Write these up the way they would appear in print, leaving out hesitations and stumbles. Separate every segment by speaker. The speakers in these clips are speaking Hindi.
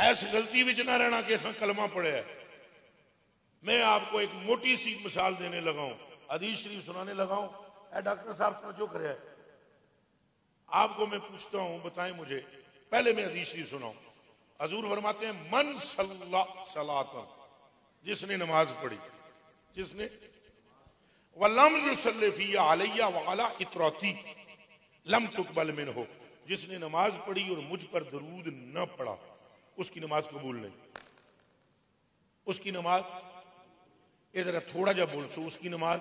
Speaker 1: ऐस गलती विच ना रहना कि असां कलमा पढ़िया। मैं आपको एक मोटी सी मिसाल देने लगा हूं, हदीस शरीफ सुनाने लगा हूं। डॉक्टर साहब तवज्जो करे, आपको मैं पूछता हूं, बताएं मुझे। पहले मैं हदीस शरीफ सुनाऊं। हजूर फरमाते हैं मन सल्ला सलातन, जिसने नमाज पढ़ी, जिसने वलम युसल्ली फीहा अलैया व अला इतराती लम तुकबल मिनहु, जिसने नमाज पढ़ी और मुझ पर दरूद न पढ़ा उसकी नमाज कबूल नहीं। उसकी नमाज, इधर थोड़ा जा बोल सो, उसकी नमाज।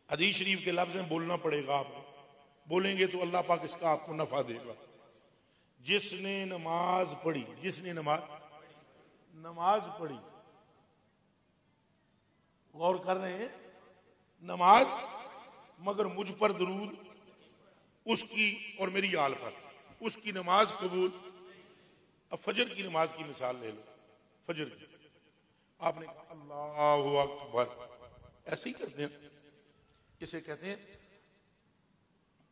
Speaker 1: हदीस शरीफ के लफ्ज़ में बोलना पड़ेगा, आपको बोलेंगे तो अल्लाह पाक इसका आपको नफा देगा। जिसने नमाज पढ़ी, जिसने नमाज पढ़ी, गौर कर रहे हैं, नमाज मगर मुझ पर दरूद उसकी और मेरी आल पर, उसकी नमाज कबूल। अब फजर की नमाज की मिसाल ले लो। फजर की आपने कहा अल्लाहु अकबर, ऐसे ही करते हैं, इसे कहते हैं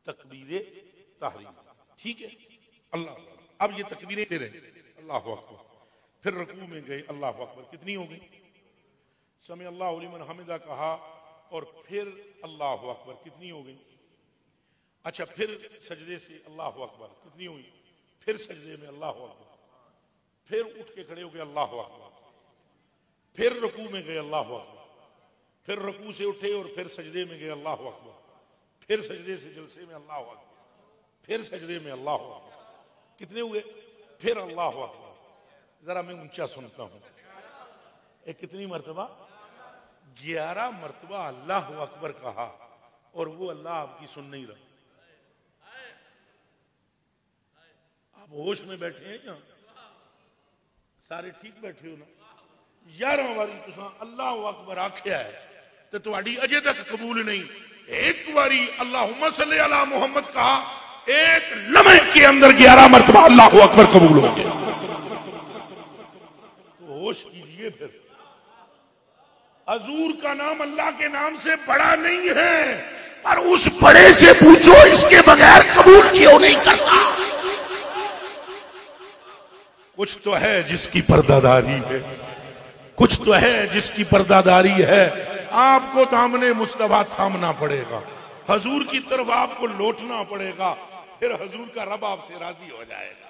Speaker 1: तकबीरे तहरीम, ठीक है। अल्लाह, अब ये तकबीरें तेरे अल्लाहु अकबर, फिर रुकू में गए अल्लाहु अकबर, कितनी हो गई? समी अल्लाहु लिमन हमिदा कहा और फिर अल्लाहु अकबर, कितनी हो गई? अच्छा, फिर सजदे से अल्लाहु अकबर, कितनी हुई? फिर सजदे में अल्लाहु अकबर, फिर उठ के खड़े हो गए अल्लाहु अकबर, फिर रुकू में गए अल्लाहु अकबर, फिर रुकू से उठे और फिर सजदे में गए अल्लाहु अकबर, फिर सजदे से जलसे में अल्लाहु अकबर, फिर सजदे में अल्लाहु अकबर, कितने हुए? फिर अल्लाहु अकबर। जरा मैं ऊंचा सुनता हूं, एक कितनी मर्तबा? 11 मर्तबा अल्लाहु अकबर कहा और वो अल्लाह आपकी सुन नहीं रहा। आप होश में बैठे हैं क्या? सारे ठीक बैठे हो ना? 11 बारी तुसा अल्लाहु अकबर आख्या है तो तुम्हारी अजे तक कबूल नहीं। एक बारी अल्लाहुम्मा सल्ली अला मुहम्मद कहा, एक लम्हे के अंदर 11 मर्तबा अल्लाहु अकबर कबूल हो गया। तो होश कीजिए फिर। हजूर का नाम अल्लाह के नाम से बड़ा नहीं है, पर उस बड़े से पूछो इसके बगैर कबूल क्यों नहीं करता। कुछ तो है जिसकी पर्दादारी है, कुछ तो है जिसकी पर्दादारी है। आपको दामने मुस्तफा थामना पड़ेगा, हजूर की तरफ आपको लौटना पड़ेगा, फिर हजूर का रब आपसे राजी हो जाएगा।